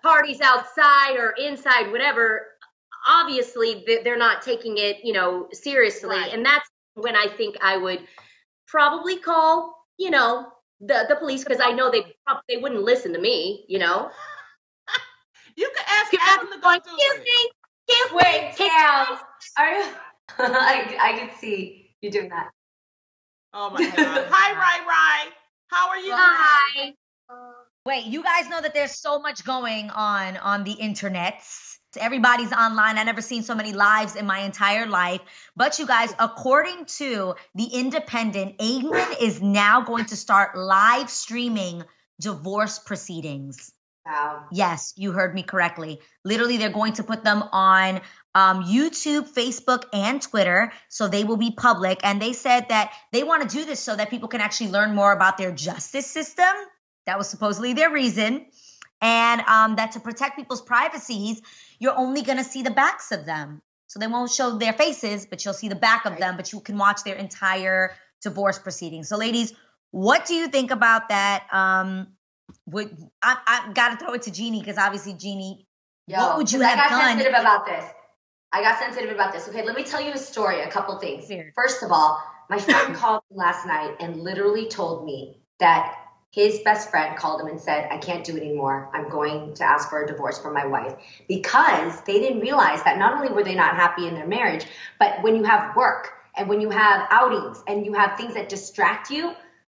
parties outside or inside, whatever, obviously they're not taking it, seriously. Right. And that's when I think I would probably call, the police, because I know they wouldn't listen to me, You can ask Adam to go do it. Wait, Tam, are you? I can see you doing that. Oh my God. Hi, Rai. How are you? Hi. Wait, you guys know that there's so much going on the internets. Everybody's online. I've never seen so many lives in my entire life. But you guys, according to The Independent, England is now going to start live streaming divorce proceedings. Wow. Yes, you heard me correctly. Literally, they're going to put them on YouTube, Facebook, and Twitter. So they will be public. And they said that they want to do this so that people can actually learn more about their justice system. That was supposedly their reason. And that to protect people's privacies, you're only going to see the backs of them. So they won't show their faces, but you'll see the back of them, but you can watch their entire divorce proceedings. So ladies, what do you think about that? I got to throw it to Jeannie, because obviously, Jeannie, what would you have done? I got sensitive about this. Okay, let me tell you a story, a couple things. Weird. First of all, my friend called me last night and literally told me that his best friend called him and said, I can't do it anymore. I'm going to ask for a divorce from my wife, because they didn't realize that not only were they not happy in their marriage, but when you have work and when you have outings and you have things that distract you,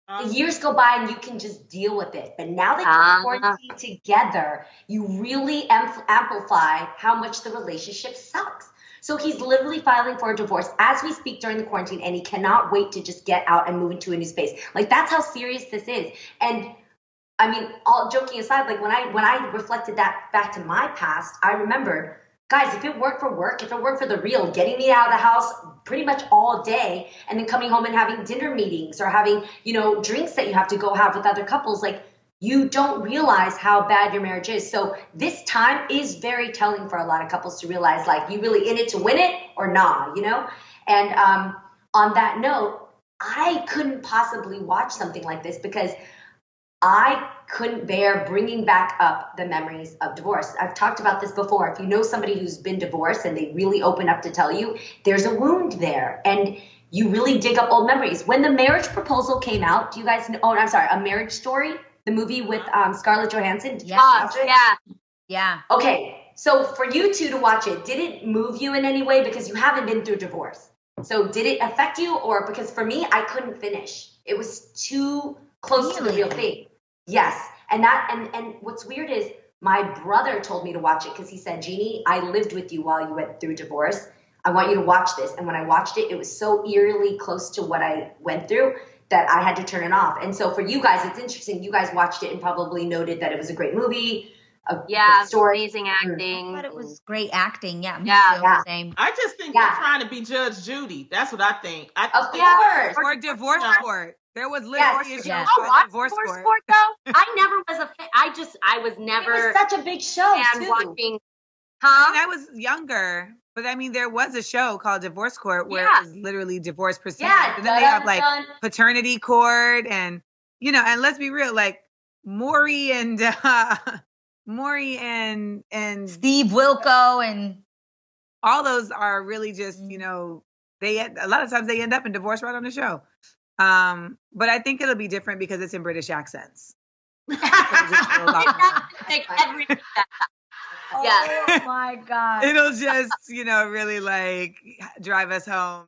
the years go by and you can just deal with it. But now that you're quarantined together, you really amplify how much the relationship sucks. So he's literally filing for a divorce as we speak during the quarantine, and he cannot wait to just get out and move into a new space. Like, that's how serious this is. And I mean, all joking aside, like when I reflected that back to my past, I remembered, guys, if it worked for work, if it worked for the real, getting me out of the house pretty much all day and then coming home and having dinner meetings or having, drinks that you have to go have with other couples, like, you don't realize how bad your marriage is. So this time is very telling for a lot of couples to realize, like, you really in it to win it or not, And on that note, I couldn't possibly watch something like this because I couldn't bear bringing back up the memories of divorce. I've talked about this before. If you know somebody who's been divorced and they really open up to tell you, there's a wound there. And you really dig up old memories. When the marriage proposal came out, do you guys know? Oh, I'm sorry, A Marriage Story, the movie with Scarlett Johansson. Did you watch it? Yeah. Okay, so for you two to watch it, did it move you in any way? Because you haven't been through divorce. So did it affect you? Or because for me, I couldn't finish. It was too close to the real thing. Yes. And what's weird is my brother told me to watch it because he said, Jeannie, I lived with you while you went through divorce. I want you to watch this. And when I watched it, it was so eerily close to what I went through that I had to turn it off. And so for you guys, it's interesting. You guys watched it and probably noted that it was a great movie. Yeah, story. Amazing acting. But it was great acting. Yeah. Same. I just think they're trying to be Judge Judy. That's what I think. Of course. Or Divorce Court. There was literally a show called Divorce Court. Though I never was a fan. I was never. It was such a big show too. Watching. I was younger, but I mean, there was a show called Divorce Court where it was literally divorce proceedings. And then they have like paternity court and, and let's be real, like Maury and Steve Wilco and all those are really just, a lot of times they end up in divorce right on the show. But I think it'll be different because it's in British accents. Oh my God. It'll just, really like drive us home.